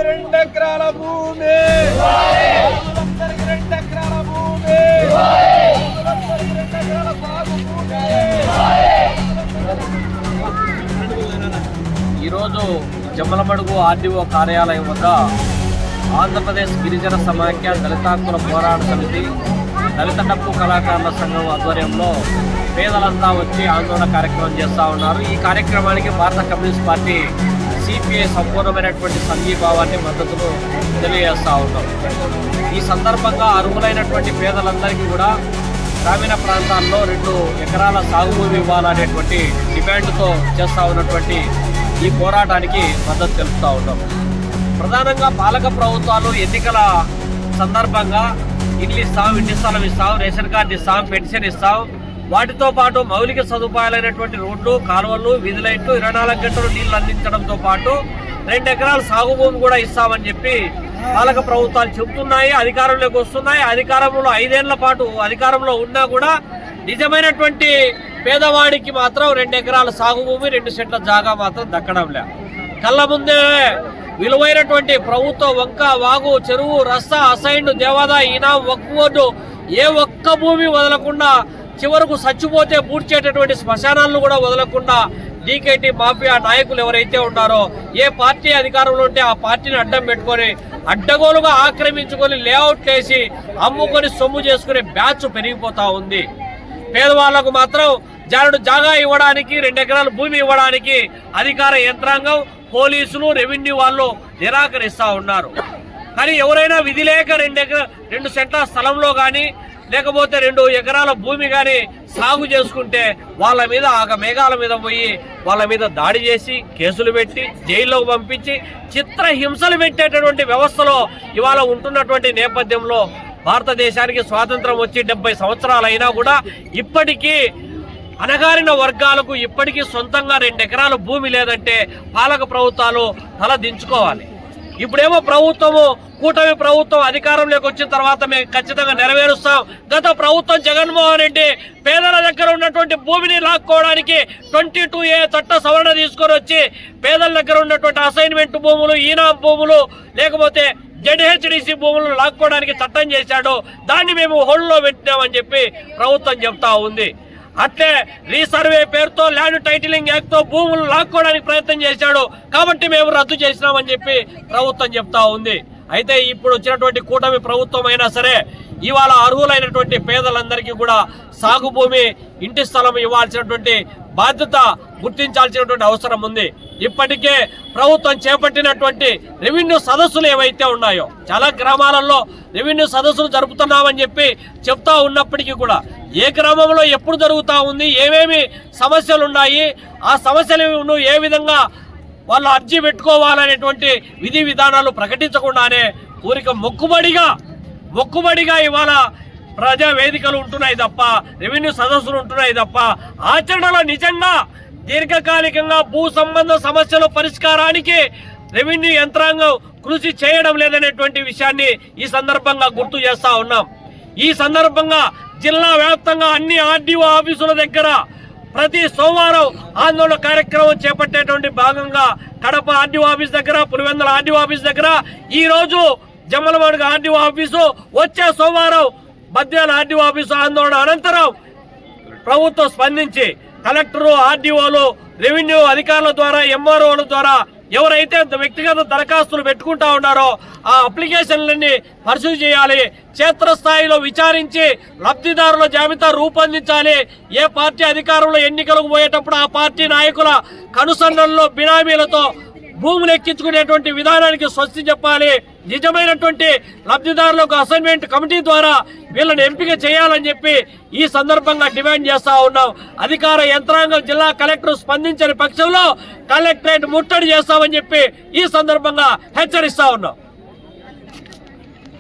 2 ఎకరాల భూమి, రైతులందరికీ 2 ఎకరాల భూమి, రైతులందరికీ 2 ఎకరాల సాగు భూమి. ఈరోజు జమ్మలమడుగు ఆర్డీఓ కార్యాలయం వద్ద ఆంధ్రప్రదేశ్ గిరిజన సమాఖ్య దళిత హక్కుల పోరాట సమితి దళిత డప్పు కళాకారుల సంఘం ఆధ్వర్యంలో పేదలంతా వచ్చి ఆందోళన కార్యక్రమం చేస్తూ ఉన్నారు. ఈ కార్యక్రమానికి భారత కమ్యూనిస్ట్ పార్టీ సిపిఐ సంపూర్ణమైనటువంటి సంఘీభావాన్ని మద్దతును తెలియజేస్తూ ఉన్నాం. ఈ సందర్భంగా అర్హులైనటువంటి పేదలందరికీ కూడా గ్రామీణ ప్రాంతాల్లో 2 ఎకరాల సాగు భూమి ఇవ్వాలనేటువంటి డిమాండ్తో చేస్తూ ఉన్నటువంటి ఈ పోరాటానికి మద్దతు తెలుపుతూ ఉన్నాం. ప్రధానంగా పాలక ప్రభుత్వాలు ఎన్నికల సందర్భంగా ఇల్లు ఇస్తాం, ఇంటి స్థలం ఇస్తాం, రేషన్ కార్డు ఇస్తాం, పెన్షన్ ఇస్తాం, వాటితో పాటు మౌలిక సదుపాయాలైనటువంటి రోడ్లు, కాలువలు, వీధి లైట్లు, 24 గంటలు నీళ్లు అందించడంతో పాటు 2 ఎకరాల సాగు భూమి కూడా ఇస్తామని చెప్పి పాలక ప్రభుత్వాలు చెబుతున్నాయి. అధికారంలోకి వస్తున్నాయి. అధికారంలో 5 ఏళ్ల పాటు అధికారంలో ఉన్నా కూడా నిజమైనటువంటి పేదవాడికి మాత్రం 2 ఎకరాల సాగు భూమి, 2 సెంట్ల జాగా మాత్రం దక్కడం లే. కళ్ళ ముందే విలువైనటువంటి ప్రభుత్వ వంక, వాగు, చెరువు, రస్తా, అసైన్డ్, దేవాదాయ, ఇనాం, వక్ఫ్ బోర్డు ఏ ఒక్క భూమి వదలకుండా చివరకు చచ్చిపోతే పూడ్చేటటువంటి శ్మశానాలను కూడా వదలకుండా డీకేటీ మాఫియా నాయకులు ఎవరైతే ఉన్నారో ఏ పార్టీ అధికారంలో ఉంటే ఆ పార్టీని అడ్డం పెట్టుకొని అడ్డగోలుగా ఆక్రమించుకొని లేఅవుట్ వేసి అమ్ముకొని సొమ్ము చేసుకునే బ్యాచ్ పెరిగిపోతా ఉంది. పేదవాళ్లకు మాత్రం జానుడు జాగా ఇవ్వడానికి, 2 ఎకరాల భూమి ఇవ్వడానికి అధికార యంత్రాంగం, పోలీసులు, రెవెన్యూ వాళ్ళు నిరాకరిస్తూ ఉన్నారు. కానీ ఎవరైనా విధి లేక 2 సెంట్ల స్థలంలో కానీ లేకపోతే 2 ఎకరాల భూమి కానీ సాగు చేసుకుంటే వాళ్ళ మీద మేఘాల మీద పోయి వాళ్ళ మీద దాడి చేసి కేసులు పెట్టి జైల్లోకి పంపించి చిత్రహింసలు పెట్టేటటువంటి వ్యవస్థలో ఇవాళ ఉంటున్నటువంటి నేపథ్యంలో భారతదేశానికి స్వాతంత్రం వచ్చి 70 సంవత్సరాలు అయినా కూడా ఇప్పటికీ అణగారిన వర్గాలకు ఇప్పటికీ సొంతంగా 2 ఎకరాల భూమి లేదంటే పాలక ప్రభుత్వాలు తల దించుకోవాలి. ఇప్పుడేమో కూటమి ప్రభుత్వం అధికారంలోకి వచ్చిన తర్వాత మేము ఖచ్చితంగా నెరవేరుస్తాం. గత ప్రభుత్వం జగన్మోహన్ రెడ్డి పేదల దగ్గర ఉన్నటువంటి భూమిని లాక్కోవడానికి 22A చట్ట సవరణ తీసుకొని వచ్చి పేదల దగ్గర ఉన్నటువంటి అసైన్మెంట్ భూములు, ఈనాం భూములు, లేకపోతే ZHDC భూములను లాక్కోవడానికి చట్టం చేశాడు. దాన్ని మేము హోల్డ్లో పెట్టినామని చెప్పి ప్రభుత్వం చెప్తా ఉంది. అట్లే రీసర్వే పేరుతో ల్యాండ్ టైటిలింగ్ యాక్ట్తో భూములు లాక్కోవడానికి ప్రయత్నం చేశాడు. కాబట్టి మేము రద్దు చేసినామని చెప్పి ప్రభుత్వం చెప్తా ఉంది. అయితే ఇప్పుడు వచ్చినటువంటి కూటమి ప్రభుత్వం అయినా సరే ఇవాళ అర్హులైనటువంటి పేదలందరికీ కూడా సాగు భూమి, ఇంటి స్థలం ఇవ్వాల్సినటువంటి బాధ్యత గుర్తించాల్సినటువంటి అవసరం ఉంది. ఇప్పటికే ప్రభుత్వం చేపట్టినటువంటి రెవెన్యూ సదస్సులు ఏవైతే ఉన్నాయో చాలా గ్రామాలలో రెవెన్యూ సదస్సులు జరుపుతున్నామని చెప్పి చెప్తా ఉన్నప్పటికీ కూడా ఏ గ్రామంలో ఎప్పుడు జరుగుతూ ఉంది, ఏమేమి సమస్యలు ఉన్నాయి, ఆ సమస్యలను ఏ విధంగా వాళ్ళు అర్జీ పెట్టుకోవాలనేటువంటి విధి విధానాలు ప్రకటించకుండానే ఊరిక మొక్కుబడిగా ఇవాళ ప్రజా వేదికలు ఉంటున్నాయి తప్ప, రెవెన్యూ సదస్సులు ఉంటున్నాయి తప్ప ఆచరణలో నిజంగా దీర్ఘకాలికంగా భూ సంబంధ సమస్యల పరిష్కారానికి రెవెన్యూ యంత్రాంగం కృషి చేయడం లేదనేటువంటి విషయాన్ని ఈ సందర్భంగా గుర్తు చేస్తా ఉన్నాం. ఈ సందర్భంగా జిల్లా వ్యాప్తంగా అన్ని ఆర్డీఓ ఆఫీసుల దగ్గర ప్రతి సోమవారం ఆందోళన కార్యక్రమం చేపట్టేటువంటి భాగంగా కడప ఆర్డీఓ ఆఫీస్ దగ్గర, పులివెందుల ఆర్డీఓ ఆఫీస్ దగ్గర, ఈ రోజు జమ్మలమడుగు ఆర్డీఓ ఆఫీసు, వచ్చే సోమవారం బద్వేల ఆర్డీఓ ఆఫీసు ఆందోళన అనంతరం ప్రభుత్వం స్పందించి కలెక్టరు, ఆర్డీఓలు, రెవెన్యూ అధికారుల ద్వారా, ఎంఆర్ఓల ద్వారా ఎవరైతే వ్యక్తిగత దరఖాస్తులు పెట్టుకుంటా ఉన్నారో ఆ అప్లికేషన్లన్నీ పరిశీలి చేయాలి. క్షేత్రస్థాయిలో విచారించి లబ్ధిదారుల జాబితా రూపొందించాలి. ఏ పార్టీ అధికారంలో ఎన్నికలకు పోయేటప్పుడు ఆ పార్టీ నాయకుల కనుసన్నల్లో బినామీలతో భూములు ఎక్కించుకునేటువంటి విధానానికి స్వస్తి చెప్పాలి. నిజమైనటువంటి లబ్ధిదారులకు అసైన్మెంట్ కమిటీ ద్వారా వీళ్ళని ఎంపిక చేయాలని చెప్పి ఈ సందర్భంగా డిమాండ్ చేస్తా ఉన్నాం. అధికార యంత్రాంగం, జిల్లా కలెక్టర్ స్పందించని పక్షంలో కలెక్టరేట్ ముట్టడి చేస్తామని చెప్పి ఈ సందర్భంగా హెచ్చరిస్తా ఉన్నాం.